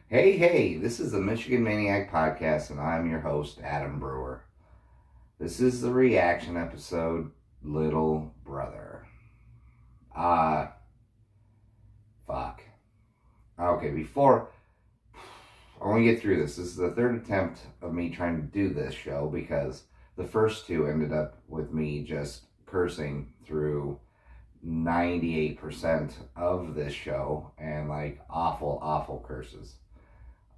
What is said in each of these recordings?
Hey, this is the Michigan Maniac Podcast, and I'm your host, Adam Brewer. This is the reaction episode, Little Brother. Fuck. Okay, before I want to get through this is the third attempt of me trying to do this show because the first two ended up with me just cursing through 98% of this show and like awful curses.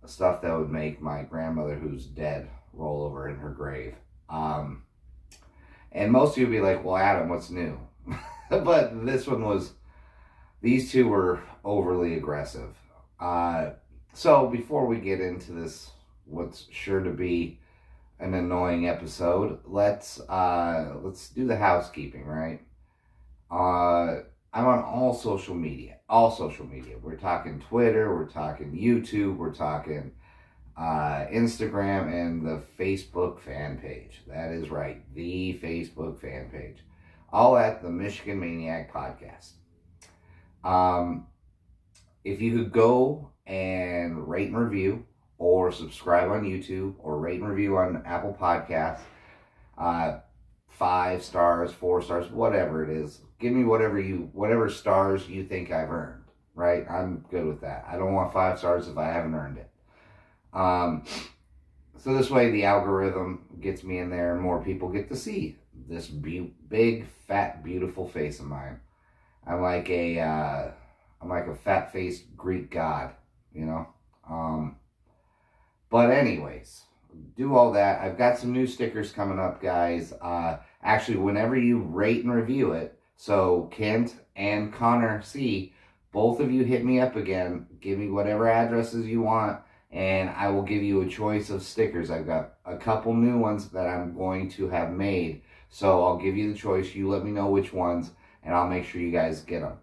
Stuff that would make my grandmother who's dead roll over in her grave. And most of you would be like, well, Adam, what's new? But these two were overly aggressive. So before we get into this, what's sure to be an annoying episode, let's do the housekeeping, right? I'm on all social media. We're talking Twitter, we're talking YouTube, we're talking Instagram, and the Facebook fan page. That is right, the Facebook fan page. All at the Michigan Maniac Podcast. If you could go and rate and review, or subscribe on YouTube, or rate and review on Apple Podcasts, 5 stars, 4 stars, whatever it is. Give me whatever stars you think I've earned, right? I'm good with that. I don't want 5 stars if I haven't earned it. So this way the algorithm gets me in there and more people get to see this big, fat, beautiful face of mine. I'm like a fat-faced Greek god, you know? But anyways, do all that. I've got some new stickers coming up, guys. Actually, whenever you rate and review it, so Kent and Connor C, both of you hit me up again. Give me whatever addresses you want, and I will give you a choice of stickers. I've got a couple new ones that I'm going to have made, so I'll give you the choice. You let me know which ones, and I'll make sure you guys get them.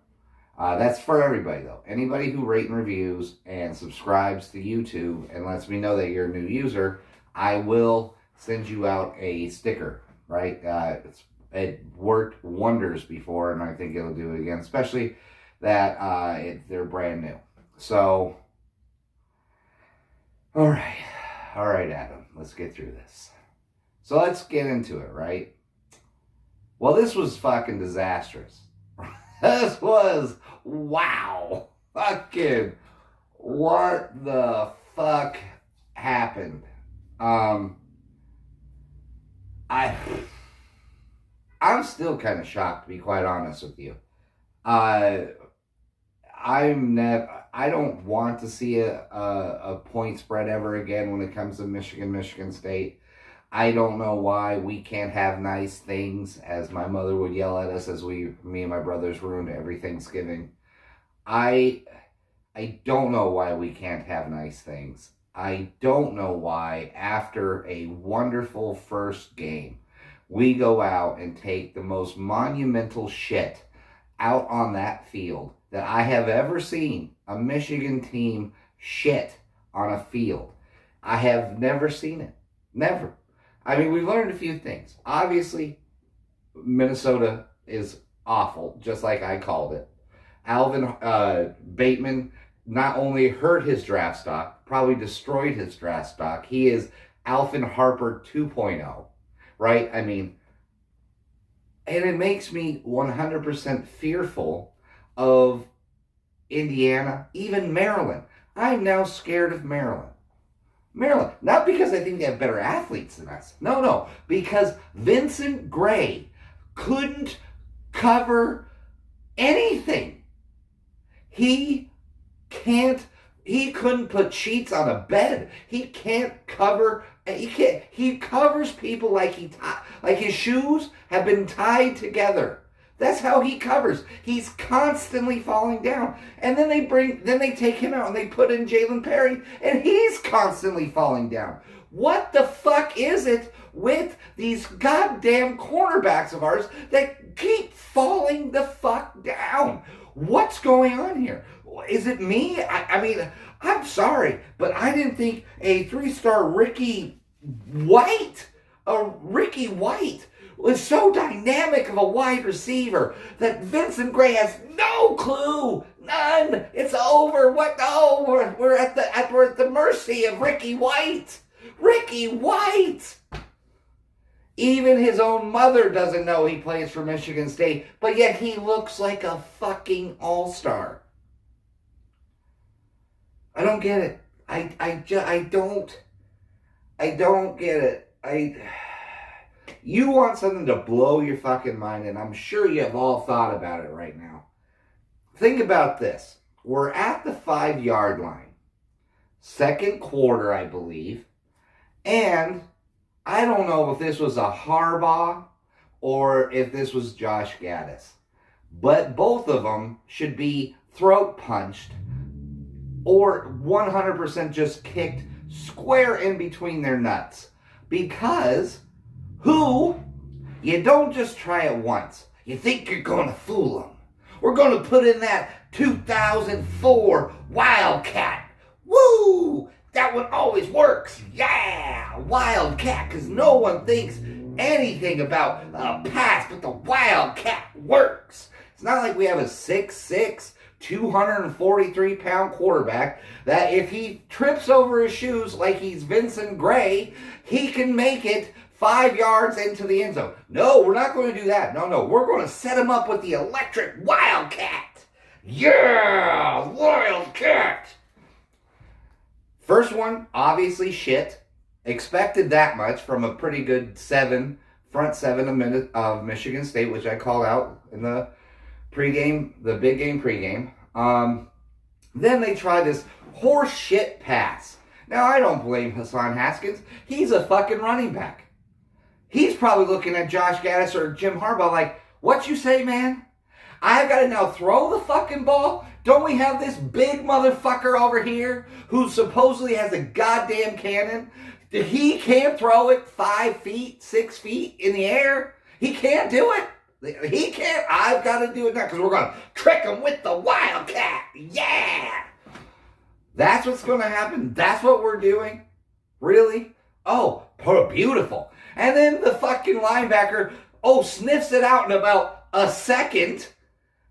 That's for everybody, though. Anybody who rate and reviews and subscribes to YouTube and lets me know that you're a new user, I will send you out a sticker, right? It worked wonders before, and I think it'll do it again, especially that they're brand new. So, all right, Adam, let's get through this. So let's get into it, right? Well, this was fucking disastrous. This was, wow, fucking, what the fuck happened? I'm still kind of shocked, to be quite honest with you. I don't want to see a point spread ever again when it comes to Michigan State. I don't know why we can't have nice things, as my mother would yell at us as me and my brothers ruined every Thanksgiving. I don't know why we can't have nice things. I don't know why, after a wonderful first game, we go out and take the most monumental shit out on that field that I have ever seen a Michigan team shit on a field. I have never seen it. Never. I mean, we've learned a few things. Obviously, Minnesota is awful, just like I called it. Alvin Bateman not only hurt his draft stock, probably destroyed his draft stock. He is Alvin Harper 2.0, right? I mean, and it makes me 100% fearful of Indiana, even Maryland. I'm now scared of Maryland. Not because I think they have better athletes than us. No, because Vincent Gray couldn't cover anything. He couldn't put sheets on a bed. He covers people like his shoes have been tied together. That's how he covers. He's constantly falling down. And then they take him out and they put in Jalen Perry, and he's constantly falling down. What the fuck is it with these goddamn cornerbacks of ours that keep falling the fuck down? What's going on here? Is it me? I mean, I'm sorry, but I didn't think a 3-star Ricky White was so dynamic of a wide receiver that Vincent Gray has no clue None. It's over. What? No, we're at the mercy of Ricky White. Ricky White. Even his own mother doesn't know he plays for Michigan State, but yet he looks like a fucking all-star. I don't get it. I don't get it. You want something to blow your fucking mind, and I'm sure you have all thought about it right now. Think about this. We're at the 5-yard line. Second quarter, I believe. And I don't know if this was a Harbaugh or if this was Josh Gaddis. But both of them should be throat punched or 100% just kicked square in between their nuts. Because you don't just try it once. You think you're going to fool them. We're going to put in that 2004 Wildcat. Woo! That one always works. Yeah! Wildcat, because no one thinks anything about a pass, but the Wildcat works. It's not like we have a 6'6", 243-pound quarterback that if he trips over his shoes like he's Vincent Gray, he can make it 5 yards into the end zone. No, we're not going to do that. No, we're going to set him up with the electric Wildcat. Yeah, Wildcat. First one, obviously shit. Expected that much from a pretty good front seven of Michigan State, which I called out in the pregame, the big game pregame. Then they try this horse shit pass. Now, I don't blame Hassan Haskins. He's a fucking running back. He's probably looking at Josh Gaddis or Jim Harbaugh like, what you say, man? I've got to now throw the fucking ball? Don't we have this big motherfucker over here who supposedly has a goddamn cannon? He can't throw it 5 feet, 6 feet in the air. He can't do it. He can't. I've got to do it now because we're going to trick him with the Wildcat. Yeah. That's what's going to happen. That's what we're doing. Really? Oh, beautiful. And then the fucking linebacker, sniffs it out in about a second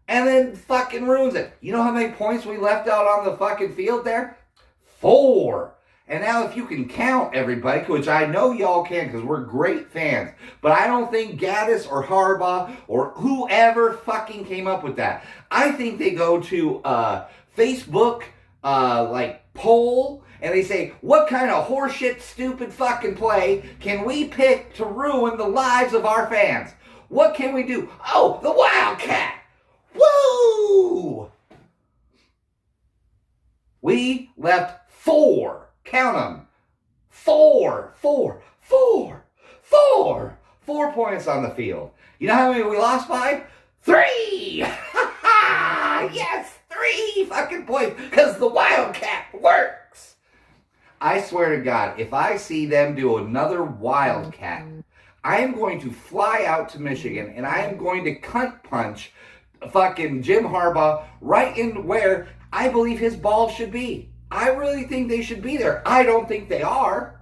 and then fucking ruins it. You know how many points we left out on the fucking field there? 4. And now if you can count everybody, which I know y'all can because we're great fans, but I don't think Gaddis or Harbaugh or whoever fucking came up with that. I think they go to Facebook, poll, and they say, what kind of horseshit, stupid fucking play can we pick to ruin the lives of our fans? What can we do? Oh, the Wildcat! Woo! We left 4. Count them. 4 points on the field. You know how many we lost by? 3! Yes, 3 fucking points, because the Wildcat works. I swear to God, if I see them do another Wildcat, I am going to fly out to Michigan and I am going to cunt punch fucking Jim Harbaugh right in where I believe his ball should be. I really think they should be there. I don't think they are.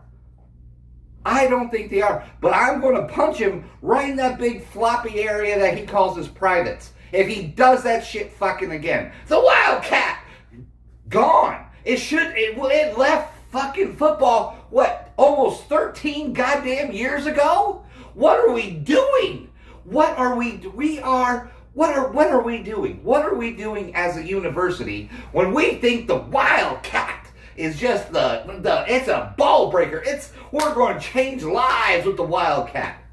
But I'm going to punch him right in that big floppy area that he calls his privates. If he does that shit fucking again. The Wildcat! Gone. It left fucking football, almost 13 goddamn years ago? What are we doing? What are we doing as a university when we think the Wildcat is just it's a ball breaker. We're going to change lives with the Wildcat.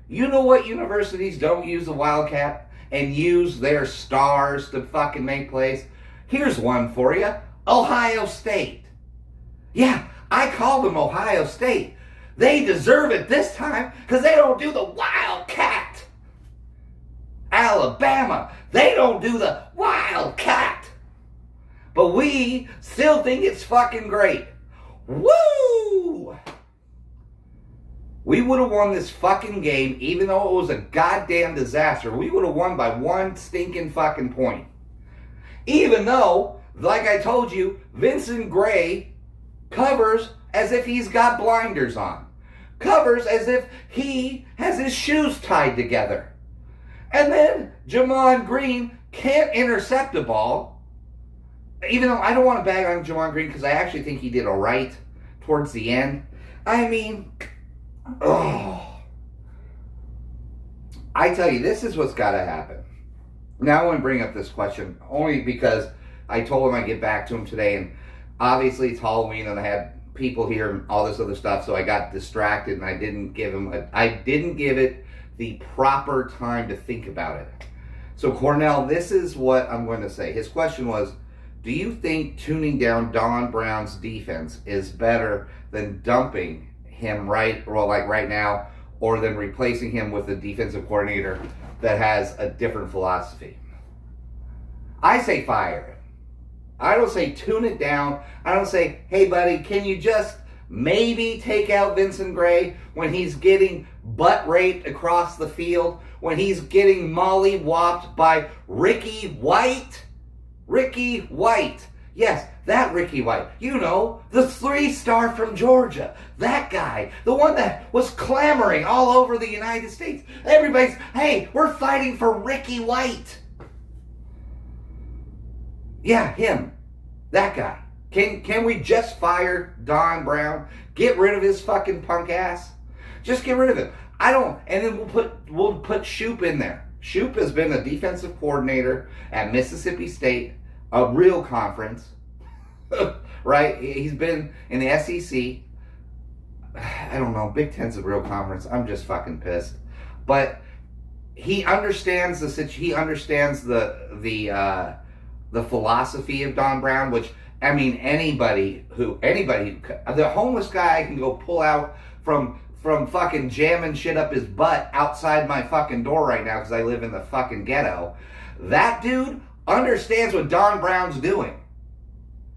You know what universities don't use the Wildcat and use their stars to fucking make plays? Here's one for you. Ohio State. Yeah, I call them Ohio State. They deserve it this time because they don't do the Wildcat. Alabama, they don't do the Wildcat. But we still think it's fucking great. Woo! We would have won this fucking game even though it was a goddamn disaster. We would have won by 1 stinking fucking point. Even though, like I told you, Vincent Gray covers as if he's got blinders on. Covers as if he has his shoes tied together. And then Jamon Green can't intercept a ball even though I don't want to bag on Jamon Green because I actually think he did all right towards the end. I mean, I tell you, this is what's got to happen. Now I want to bring up this question only because I told him I'd get back to him today, and obviously it's Halloween and I had people here and all this other stuff, so I got distracted and I didn't give it the proper time to think about it. So Cornell, this is what I'm going to say. His question was, do you think tuning down Don Brown's defense is better than dumping him right now, or than replacing him with a defensive coordinator that has a different philosophy? I say fire it. I don't say tune it down. I don't say, hey buddy, can you just maybe take out Vincent Gray when he's getting butt raped across the field, when he's getting molly-whopped by Ricky White? Ricky White. Yes, that Ricky White. You know, the 3-star from Georgia. That guy. The one that was clamoring all over the United States. Everybody's, hey, we're fighting for Ricky White. Yeah, him. That guy. Can we just fire Don Brown? Get rid of his fucking punk ass? Just get rid of him. And then we'll put Shoop in there. Shoop has been a defensive coordinator at Mississippi State, a real conference, right? He's been in the SEC. I don't know. Big Ten's a real conference. I'm just fucking pissed. But he understands he understands the philosophy of Don Brown, which, I mean, anybody, the homeless guy I can go pull out from fucking jamming shit up his butt outside my fucking door right now because I live in the fucking ghetto. That dude understands what Don Brown's doing.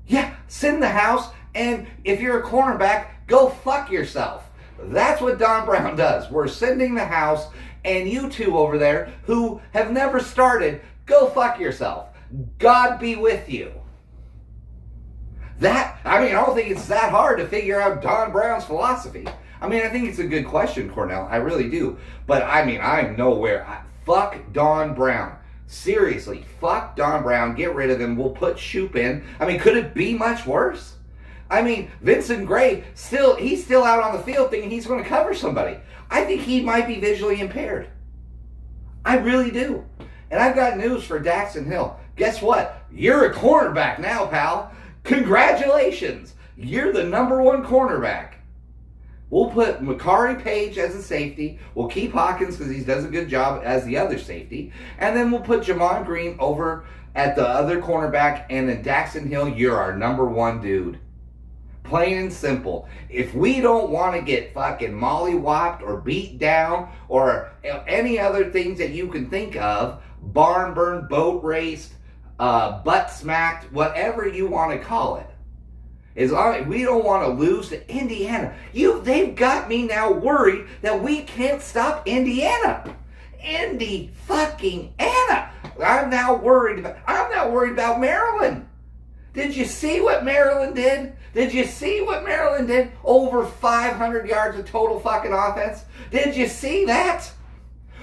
Yeah, sit in the house, and if you're a cornerback, go fuck yourself. That's what Don Brown does. We're sending the house, and you two over there who have never started, go fuck yourself. God be with you. I don't think it's that hard to figure out Don Brown's philosophy. I mean, I think it's a good question, Cornell. I really do. But, I mean, I'm nowhere. Fuck Don Brown. Seriously, fuck Don Brown. Get rid of him. We'll put Shoop in. I mean, could it be much worse? I mean, Vincent Gray, he's still out on the field thinking he's going to cover somebody. I think he might be visually impaired. I really do. And I've got news for Daxton Hill. Guess what? You're a cornerback now, pal. Congratulations. You're the #1 cornerback. We'll put Makari Page as a safety. We'll keep Hawkins because he does a good job as the other safety. And then we'll put Jamon Green over at the other cornerback. And then Daxton Hill, you're our #1 dude. Plain and simple. If we don't want to get fucking molly-whopped or beat down or any other things that you can think of, barn burned, boat raced, butt smacked, whatever you want to call it, as long as we don't want to lose to Indiana. They've got me now worried that we can't stop Indiana. Indy fucking Anna. I'm not worried about Maryland. Did you see what Maryland did? Over 500 yards of total fucking offense. Did you see that?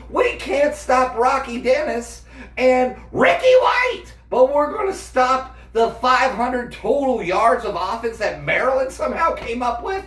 We can't stop Rocky Dennis and Ricky White, but we're going to stop the 500 total yards of offense that Maryland somehow came up with?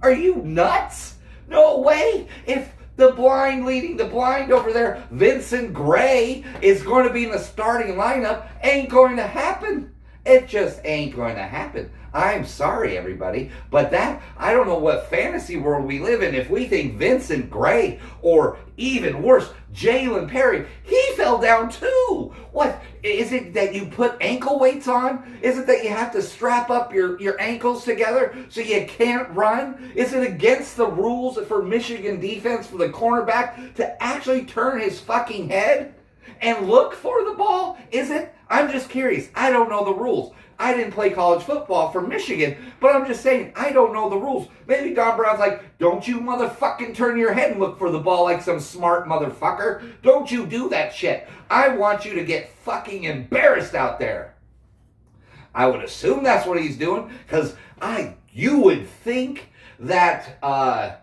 Are you nuts? No way. If the blind leading the blind over there, Vincent Gray, is going to be in the starting lineup, ain't going to happen. It just ain't going to happen. I'm sorry, everybody, but I don't know what fantasy world we live in if we think Vincent Gray, or even worse, Jalen Perry, he fell down too. What, is it that you put ankle weights on? Is it that you have to strap up your ankles together so you can't run? Is it against the rules for Michigan defense for the cornerback to actually turn his fucking head and look for the ball? Is it? I'm just curious. I don't know the rules. I didn't play college football for Michigan, but I'm just saying, I don't know the rules. Maybe Don Brown's like, don't you motherfucking turn your head and look for the ball like some smart motherfucker. Don't you do that shit. I want you to get fucking embarrassed out there. I would assume that's what he's doing, because you would think that, that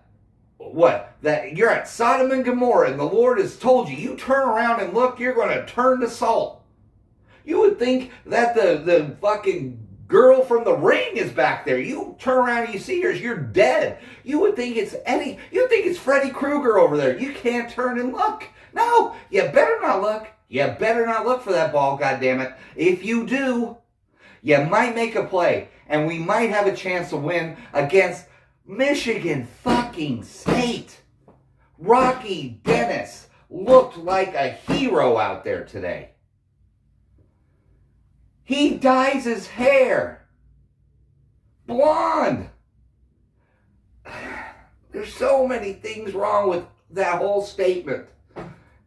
you're at Sodom and Gomorrah and the Lord has told you, you turn around and look, you're going to turn to salt. You would think that the fucking girl from The Ring is back there. You turn around and you see her, you're dead. You would think it's Eddie. You would think it's Freddy Krueger over there. You can't turn and look. No, you better not look. You better not look for that ball, goddammit. If you do, you might make a play, and we might have a chance to win against Michigan fucking State. Rocky Dennis looked like a hero out there today. He dyes his hair blonde. There's so many things wrong with that whole statement.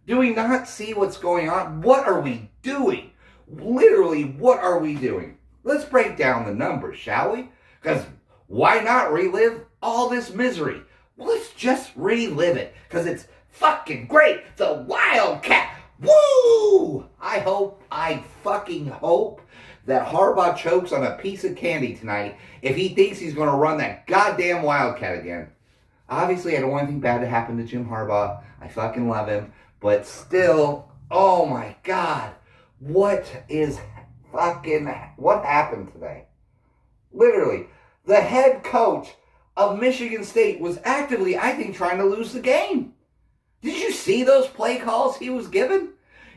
Do we not see what's going on? What are we doing? Literally, what are we doing? Let's break down the numbers, shall we? Because why not relive all this misery? Well, let's just relive it, because it's fucking great. The Wildcat. Woo! I fucking hope that Harbaugh chokes on a piece of candy tonight if he thinks he's going to run that goddamn Wildcat again. Obviously, I don't want anything bad to happen to Jim Harbaugh. I fucking love him. But still, oh my God. What happened today? Literally, the head coach of Michigan State was actively, I think, trying to lose the game. Did you see those play calls he was given?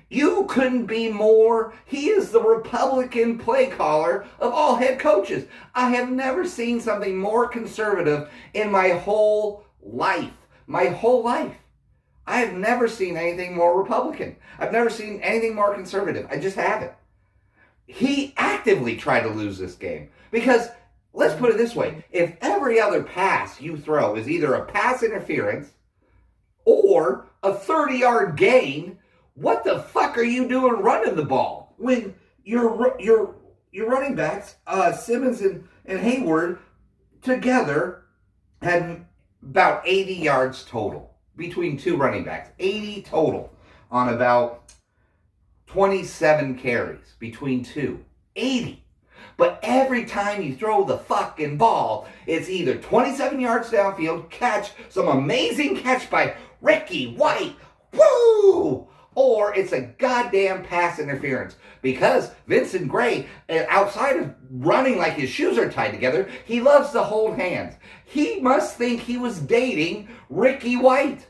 You couldn't be more. He is the Republican play caller of all head coaches. I have never seen something more conservative in my whole life. My whole life. I have never seen anything more Republican. I've never seen anything more conservative. I just haven't. He actively tried to lose this game. Because, let's put it this way, if every other pass you throw is either a pass interference or a 30-yard gain, what the fuck are you doing running the ball? When your running backs, Simmons and Hayward, together had about 80 yards total between two running backs. 80 total on about 27 carries between two. 80. But every time you throw the fucking ball, it's either 27 yards downfield, catch, some amazing catch by Ricky White, woo! Or it's a goddamn pass interference. Because Vincent Gray, outside of running like his shoes are tied together, he loves to hold hands. He must think he was dating Ricky White.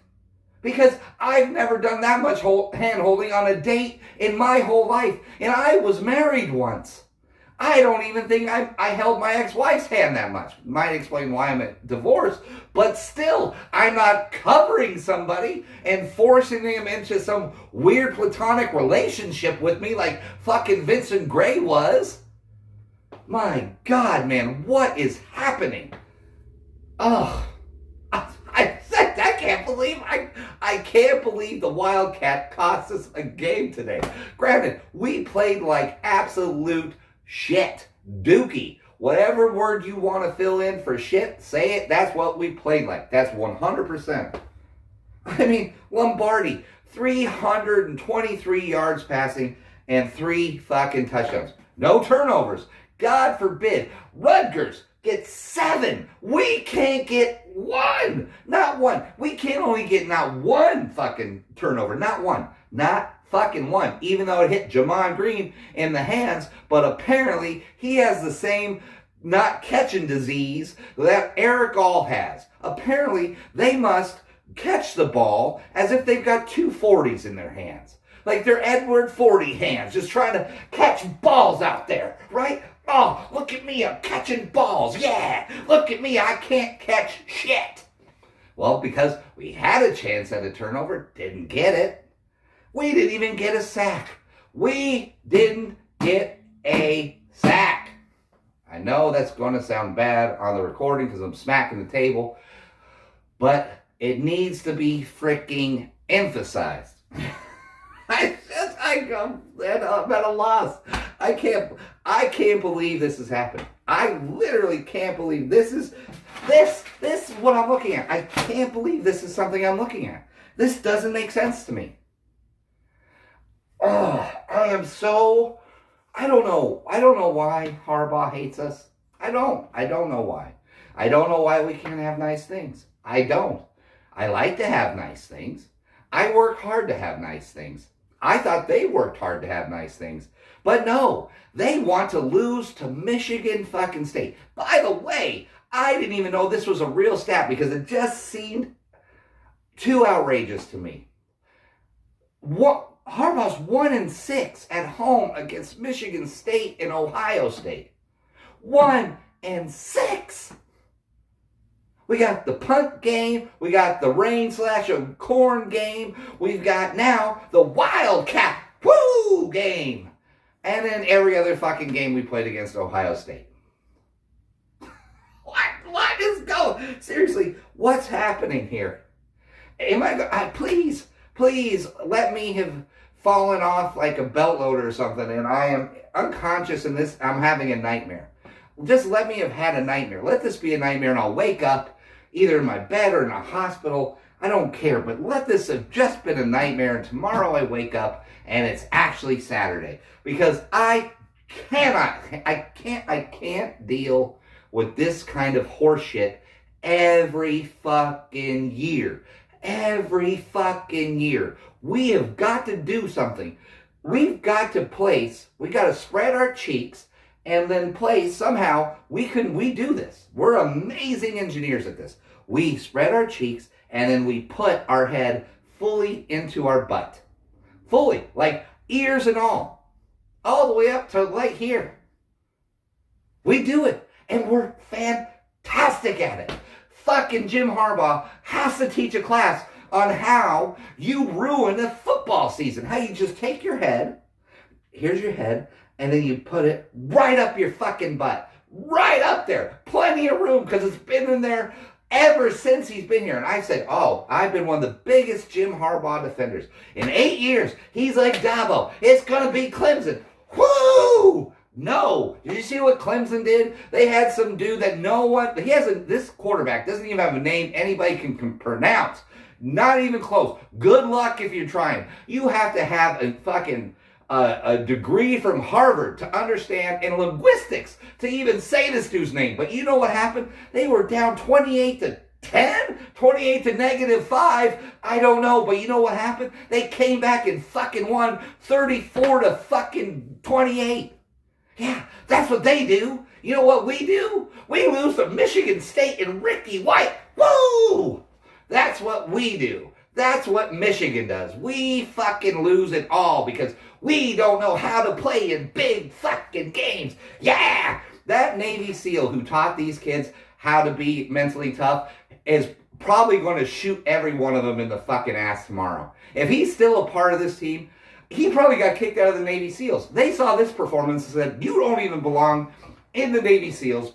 Because I've never done that much hand holding on a date in my whole life. And I was married once. I don't even think I held my ex-wife's hand that much. Might explain why I'm divorced. But still, I'm not covering somebody and forcing them into some weird platonic relationship with me like fucking Vincent Gray was. My God, man, what is happening? Oh, I can't believe I can't believe the Wildcat cost us a game today. Granted, we played like absolute shit. Dookie. Whatever word you want to fill in for shit, say it. That's what we played like. That's 100%. I mean, Lombardi, 323 yards passing and 3 fucking touchdowns. No turnovers. God forbid. Rutgers gets 7. We can't get 1. Not 1. We can't only get not 1 fucking turnover. Not 1. Not fucking 1. Even though it hit Jamon Green in the hands. But apparently he has the same not catching disease that Eric All has. Apparently they must catch the ball as if they've got 2 40s in their hands. Like they're Edward 40 hands, just trying to catch balls out there, right? Oh, look at me, I'm catching balls, yeah! Look at me, I can't catch shit! Well, because we had a chance at a turnover, didn't get it. We didn't even get a sack. We didn't get a sack. I know that's going to sound bad on the recording because I'm smacking the table, but it needs to be freaking emphasized. I'm at a loss. I can't believe this has happened. I literally can't believe this is what I'm looking at. I can't believe this is something I'm looking at. This doesn't make sense to me. Oh, I don't know why Harbaugh hates us. I don't know why. I don't know why we can't have nice things. I don't. I like to have nice things. I work hard to have nice things. I thought they worked hard to have nice things. But no, they want to lose to Michigan fucking State. By the way, I didn't even know this was a real stat because it just seemed too outrageous to me. Harbaugh's 1-6 at home against Michigan State and Ohio State. 1-6. We got the punt game. We got the rain/corn game. We've got now the wildcat game. And then every other fucking game we played against Ohio State. What is going? Seriously, what's happening here? Please let me have fallen off like a belt loader or something, and I am unconscious in this. I'm having a nightmare. Just let me have had a nightmare. Let this be a nightmare, and I'll wake up either in my bed or in a hospital. I don't care, but let this have just been a nightmare, and tomorrow I wake up and it's actually Saturday, because I can't deal with this kind of horseshit every fucking year. Every fucking year. We have got to do something. We've got to spread our cheeks and then play. Somehow we do this. We're amazing engineers at this. We spread our cheeks and then we put our head fully into our butt. Fully, like ears and all the way up to right here. We do it, and we're fantastic at it. Fucking Jim Harbaugh has to teach a class on how you ruin a football season. How you just take your head, here's your head, and then you put it right up your fucking butt. Right up there. Plenty of room, because it's been in there ever since he's been here. And I said, I've been one of the biggest Jim Harbaugh defenders. In 8 years, he's like Dabo. It's going to be Clemson. Woo! No. Did you see what Clemson did? They had some dude that this quarterback doesn't even have a name anybody can pronounce. Not even close. Good luck if you're trying. You have to have a fucking a degree from Harvard to understand in linguistics to even say this dude's name. But you know what happened? They were down 28-10, 28 to -5. I don't know, but you know what happened? They came back and fucking won 34 to fucking 28. Yeah, that's what they do. You know what we do? We lose to Michigan State and Ricky White. Woo! That's what we do. That's what Michigan does. We fucking lose it all because we don't know how to play in big fucking games. Yeah! That Navy SEAL who taught these kids how to be mentally tough is probably going to shoot every one of them in the fucking ass tomorrow. If he's still a part of this team, he probably got kicked out of the Navy SEALs. They saw this performance and said, you don't even belong in the Navy SEALs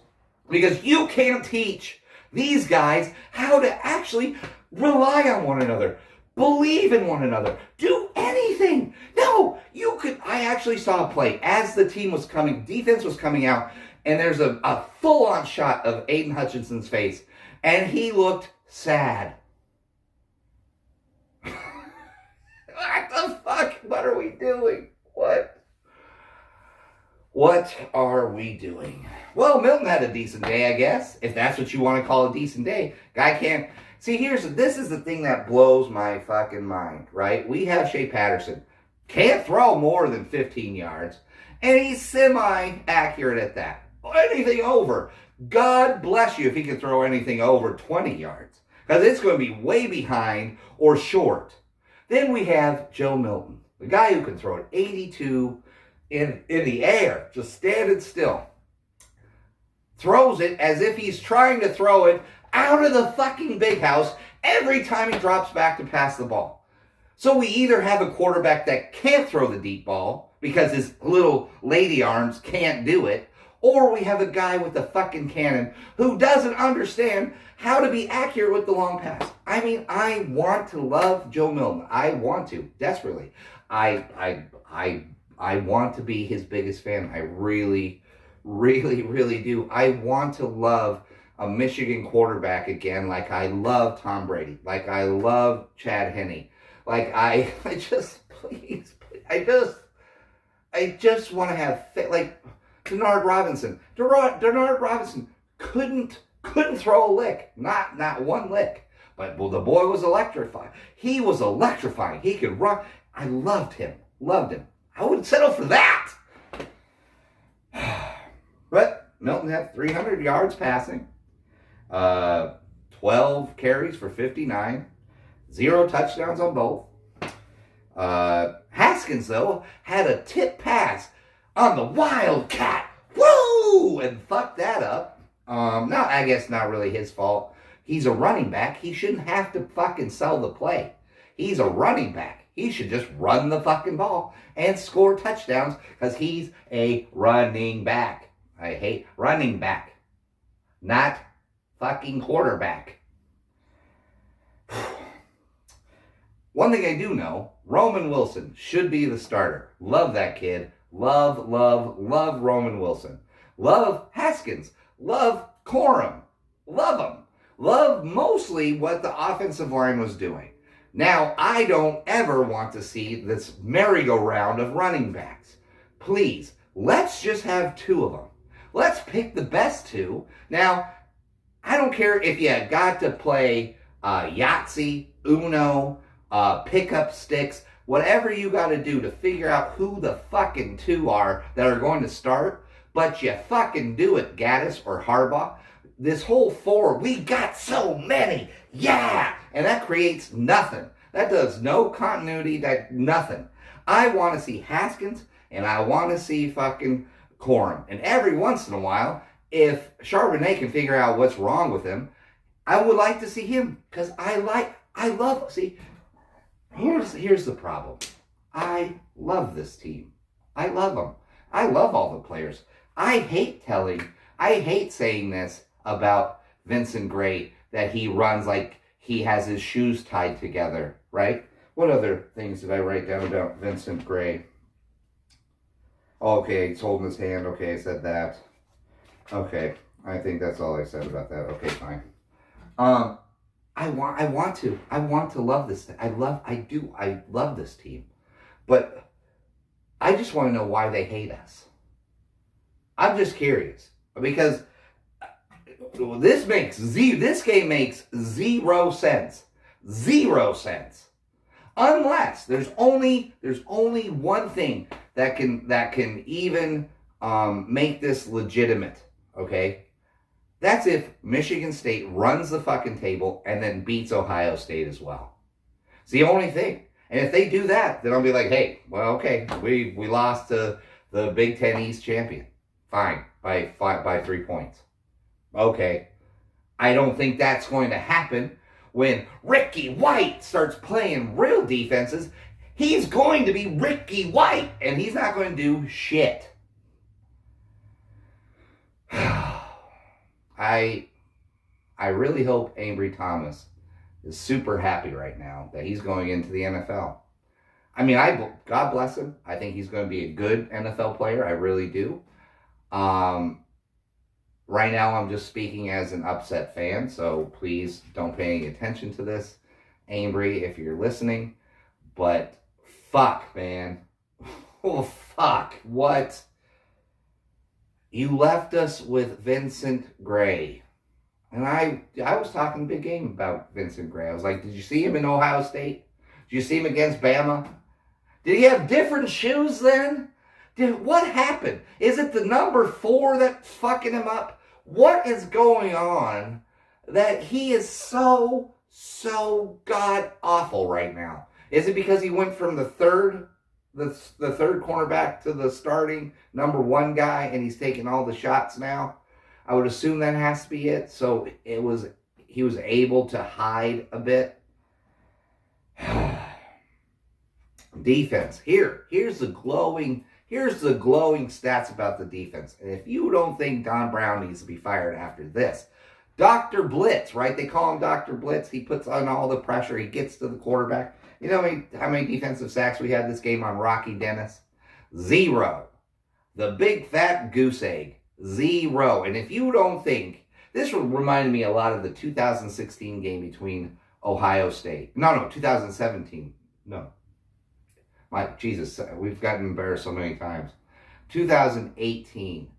because you can't teach these guys how to actually rely on one another, believe in one another, do anything. No, you could. I actually saw a play as the team was coming, defense was coming out, and there's a full-on shot of Aiden Hutchinson's face, and he looked sad. What the fuck? What are we doing? What are we doing? Well, Milton had a decent day, I guess, if that's what you want to call a decent day. Guy can't. See, this is the thing that blows my fucking mind, right? We have Shea Patterson. Can't throw more than 15 yards, and he's semi-accurate at that. Anything over. God bless you if he can throw anything over 20 yards, because it's going to be way behind or short. Then we have Joe Milton, the guy who can throw it 82 in the air, just standing still. Throws it as if he's trying to throw it out of the fucking big house every time he drops back to pass the ball. So we either have a quarterback that can't throw the deep ball because his little lady arms can't do it, or we have a guy with a fucking cannon who doesn't understand how to be accurate with the long pass. I mean, I want to love Joe Milton. I want to, desperately. I want to be his biggest fan. I really, really, really do. I want to love a Michigan quarterback again, like I love Tom Brady, like I love Chad Henne, like I just want to have like Denard Robinson. Denard Robinson couldn't throw a lick, not one lick, but well, the boy was electrifying. He was electrifying. He could run. I loved him. Loved him. I wouldn't settle for that. But Milton had 300 yards passing. 12 carries for 59. 0 touchdowns on both. Haskins, though, had a tip pass on the wildcat. Woo! And fucked that up. I guess not really his fault. He's a running back. He shouldn't have to fucking sell the play. He's a running back. He should just run the fucking ball and score touchdowns because he's a running back. I hate running back, not fucking quarterback. One thing I do know, Roman Wilson should be the starter. Love that kid. Love Roman Wilson. Love Haskins. Love Corum. Love them. Love mostly what the offensive line was doing. Now, I don't ever want to see this merry-go-round of running backs. Please, let's just have 2 of them. Let's pick the best 2. Now, I don't care if you got to play Yahtzee, Uno, pick up sticks, whatever you got to do to figure out who the fucking 2 are that are going to start, but you fucking do it, Gaddis or Harbaugh. This whole 4, we got so many, yeah! And that creates nothing. That does no continuity, nothing. I want to see Haskins, and I want to see fucking Corum. And every once in a while, if Charbonnet can figure out what's wrong with him, I would like to see him, because here's the problem. I love this team. I love them. I love all the players. I hate saying this about Vincent Gray, that he runs like he has his shoes tied together, right? What other things did I write down about Vincent Gray? Okay, he's holding his hand. Okay, I said that. Okay, I think that's all I said about that. Okay, fine. I want to love this. I love this team. But I just want to know why they hate us. I'm just curious. Because this game makes 0 sense. 0 sense. Unless there's only one thing that can even make this legitimate, okay? That's if Michigan State runs the fucking table and then beats Ohio State as well. It's the only thing. And if they do that, then I'll be like, hey, well, okay, we lost to the Big Ten East champion. Fine, by 3 points. Okay. I don't think that's going to happen when Ricky White starts playing real defenses. He's going to be Ricky White, and he's not going to do shit. I really hope Ambry Thomas is super happy right now that he's going into the NFL. I mean, God bless him. I think he's going to be a good NFL player. I really do. Right now, I'm just speaking as an upset fan, so please don't pay any attention to this, Ambry, if you're listening. But fuck, man. Oh, fuck. What? You left us with Vincent Gray. And I was talking a big game about Vincent Gray. I was like, did you see him in Ohio State? Did you see him against Bama? Did he have different shoes then? What happened? Is it the number 4 that's fucking him up? What is going on that he is so god awful right now? Is it because he went from the third cornerback to the starting number 1 guy and he's taking all the shots now? I would assume that has to be it. So he was able to hide a bit. Defense. Here's the glowing stats about the defense. And if you don't think Don Brown needs to be fired after this, Dr. Blitz, right? They call him Dr. Blitz. He puts on all the pressure. He gets to the quarterback. You know how many defensive sacks we had this game on Rocky Dennis? 0. The big fat goose egg. 0. And if you don't think, this reminded me a lot of the 2016 game between Ohio State. No, 2017. No. Jesus, we've gotten embarrassed so many times. 2018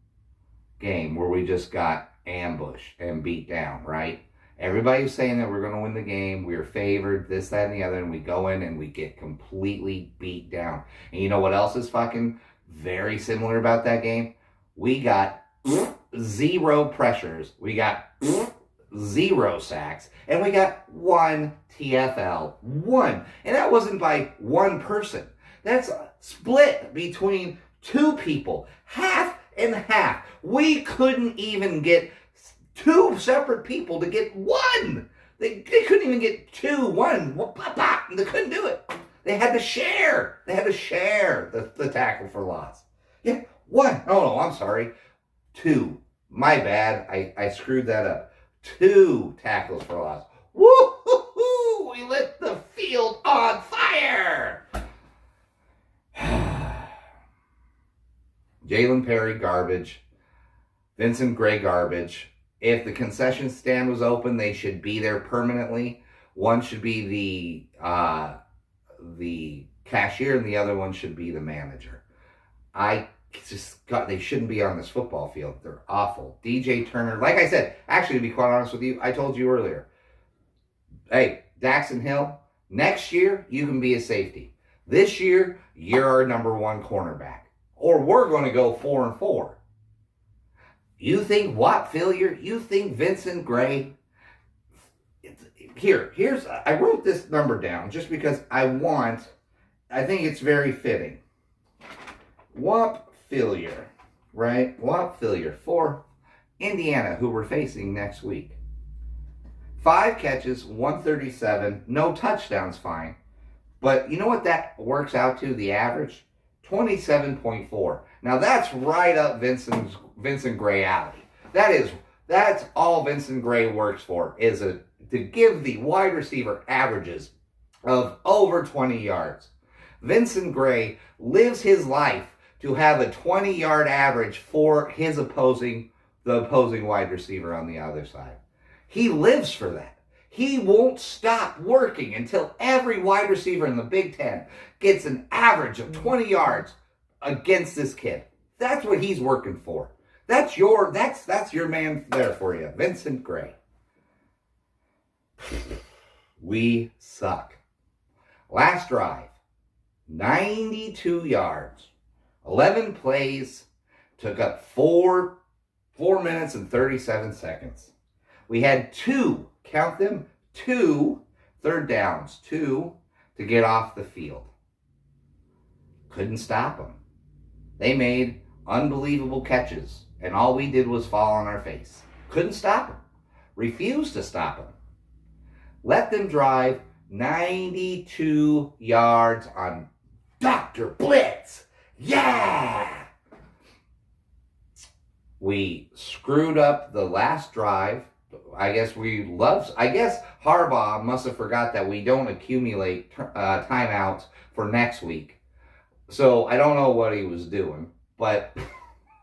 game where we just got ambushed and beat down, right? Everybody was saying that we're going to win the game. We were favored, this, that, and the other. And we go in and we get completely beat down. And you know what else is fucking very similar about that game? We got 0 pressures. We got 0 sacks. And we got 1 TFL. 1. And that wasn't by one person. That's split between 2 people. Half and half. We couldn't even get 2 separate people to get 1. They couldn't even get 2, 1. They couldn't do it. They had to share. They had to share the tackle for loss. Yeah, 1. Oh, no, I'm sorry. 2. My bad. I screwed that up. 2 tackles for loss. Woo-hoo-hoo! We lit the field on fire! Jalen Perry, garbage. Vincent Gray, garbage. If the concession stand was open, they should be there permanently. One should be the cashier, and the other one should be the manager. They shouldn't be on this football field. They're awful. DJ Turner, like I said, actually, to be quite honest with you, I told you earlier. Hey, Daxton Hill, next year, you can be a safety. This year, you're our number 1 cornerback. Or we're going to go 4-4. You think Watt failure? You think Vincent Gray? Here's I wrote this number down just because I think it's very fitting. Watt failure, right? Watt failure for Indiana, who we're facing next week. 5 catches, 137, no touchdowns, fine. But you know what that works out to, the average? 27.4. Now that's right up Vincent Gray alley. That's all Vincent Gray works for, is to give the wide receiver averages of over 20 yards. Vincent Gray lives his life to have a 20-yard average for the opposing wide receiver on the other side. He lives for that. He won't stop working until every wide receiver in the Big Ten gets an average of 20 yards against this kid. That's what he's working for. That's your man there for you, Vincent Gray. We suck. Last drive, 92 yards, 11 plays, took up 4 minutes and 37 seconds. We had 2, count them, 2 third downs, 2 to get off the field. Couldn't stop them. They made unbelievable catches, and all we did was fall on our face. Couldn't stop them. Refused to stop them. Let them drive 92 yards on Dr. Blitz. Yeah! We screwed up the last drive. I guess Harbaugh must have forgot that we don't accumulate timeouts for next week. So I don't know what he was doing, but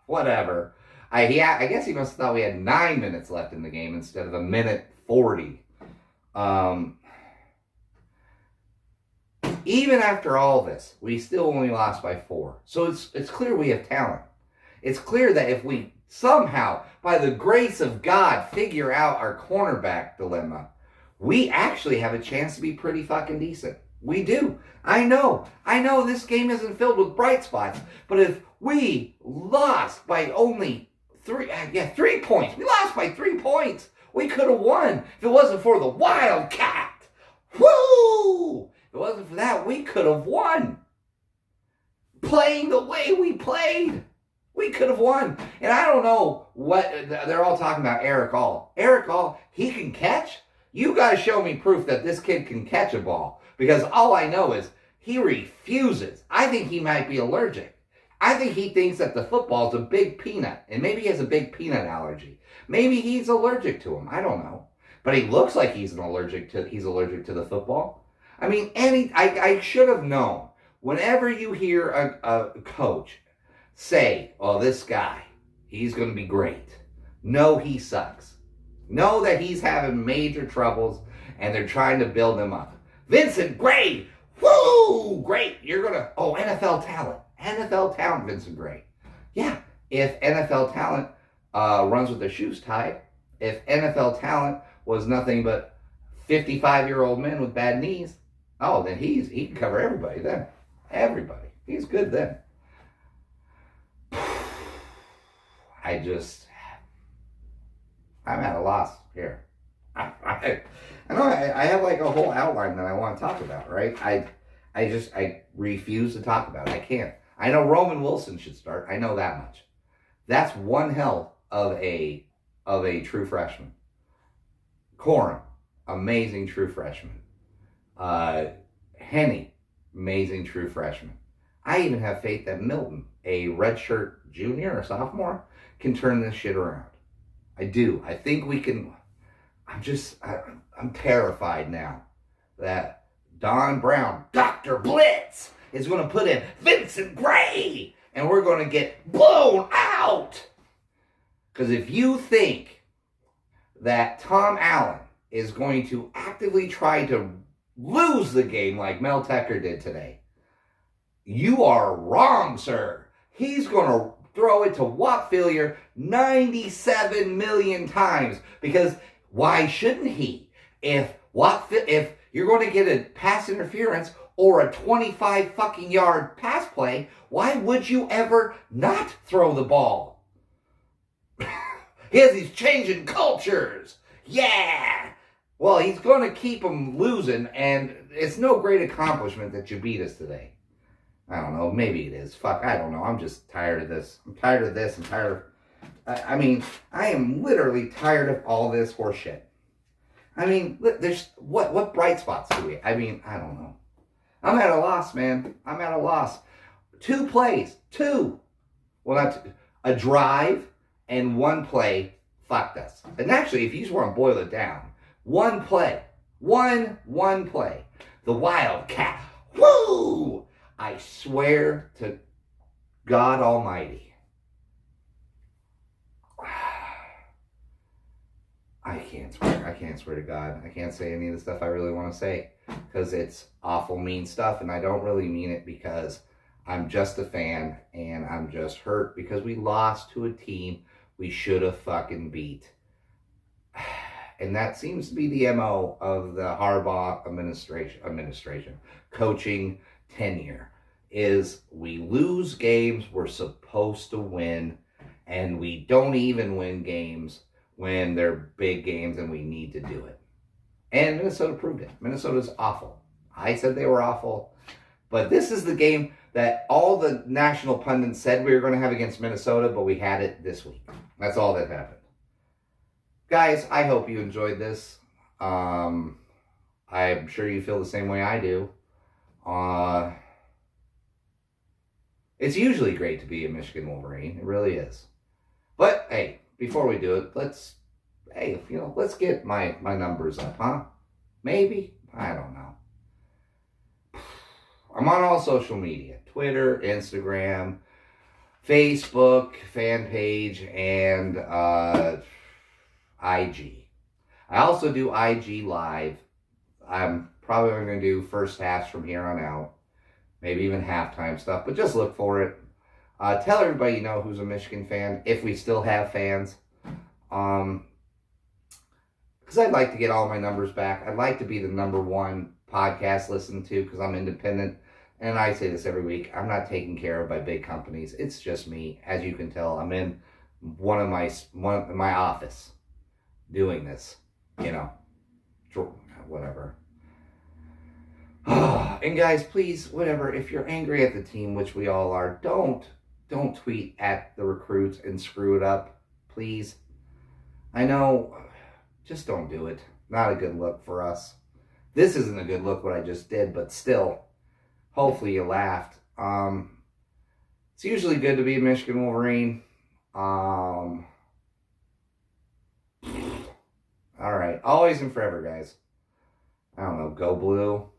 whatever. I guess he must have thought we had 9 minutes left in the game instead of 1:40. Even after all this, we still only lost by 4. So it's clear we have talent. It's clear that if we somehow, by the grace of God, figure out our cornerback dilemma, we actually have a chance to be pretty fucking decent. We do. I know this game isn't filled with bright spots, but if we lost by only 3 points, we lost by 3 points, we could have won. If it wasn't for the wildcat, woo! If it wasn't for that, we could have won. Playing the way we played, we could have won. And I don't know what, they're all talking about Eric All. Eric All, he can catch? You guys show me proof that this kid can catch a ball. Because all I know is he refuses. I think he might be allergic. I think he thinks that the football's a big peanut. And maybe he has a big peanut allergy. Maybe he's allergic to them. I don't know. But he looks like he's allergic to the football. I mean, I should have known. Whenever you hear a coach say, oh, this guy, he's going to be great. No, he sucks. Know that he's having major troubles and they're trying to build him up. Vincent Gray, woo, great. NFL talent, Vincent Gray. Yeah, if NFL talent runs with their shoes tied, if NFL talent was nothing but 55-year-old men with bad knees, oh, then he can cover everybody then. Everybody. He's good then. I'm at a loss here. I know I have like a whole outline that I want to talk about, right? I refuse to talk about it. I can't. I know Roman Wilson should start. I know that much. That's one hell of a true freshman. Corum, amazing true freshman. Henny, amazing true freshman. I even have faith that Milton, a redshirt junior or sophomore, can turn this shit around. I do. I think we can. I'm terrified now that Don Brown, Dr. Blitz, is going to put in Vincent Gray, and we're going to get blown out. Because if you think that Tom Allen is going to actively try to lose the game like Mel Tucker did today, you are wrong, sir. He's going to throw it to Watt Fillier 97 million times. Because why shouldn't he? If you're going to get a pass interference or a 25 fucking yard pass play, why would you ever not throw the ball? He's changing cultures. Yeah. Well, he's going to keep them losing, and it's no great accomplishment that you beat us today. I don't know. Maybe it is. Fuck, I don't know. I'm just tired of this. I'm tired of this. I'm tired of... I am literally tired of all this horse shit. There's... What bright spots do we... I don't know. I'm at a loss, man. I'm at a loss. 2 plays. 2. Well, not two. A drive and 1 play fucked us. And actually, if you just want to boil it down, 1 play. One play. The wildcat. Woo! I swear to God Almighty, I can't swear to God. I can't say any of the stuff I really want to say because it's awful mean stuff, and I don't really mean it because I'm just a fan and I'm just hurt because we lost to a team we should have fucking beat. And that seems to be the MO of the Harbaugh administration, coaching tenure, is we lose games we're supposed to win, and we don't even win games when they're big games and we need to do it. And Minnesota proved it. Minnesota's awful. I said they were awful, but this is the game that all the national pundits said we were going to have against Minnesota, but we had it this week. That's all that happened. Guys, I hope you enjoyed this. I'm sure you feel the same way I do. It's usually great to be a Michigan Wolverine. It really is. But, hey, before we do it, let's get my numbers up, huh? Maybe? I don't know. I'm on all social media. Twitter, Instagram, Facebook, fan page, and IG. I also do IG Live. I'm probably only going to do first halves from here on out. Maybe even halftime stuff, but just look for it. Tell everybody you know who's a Michigan fan, if we still have fans. Because I'd like to get all my numbers back. I'd like to be the #1 podcast listened to because I'm independent. And I say this every week. I'm not taken care of by big companies. It's just me. As you can tell, I'm in one of my office doing this. Whatever. And guys, please, whatever, if you're angry at the team, which we all are, don't tweet at the recruits and screw it up, please. I know, just don't do it. Not a good look for us. This isn't a good look what I just did, but still, hopefully you laughed. It's usually good to be a Michigan Wolverine. All right, always and forever, guys. I don't know, go blue.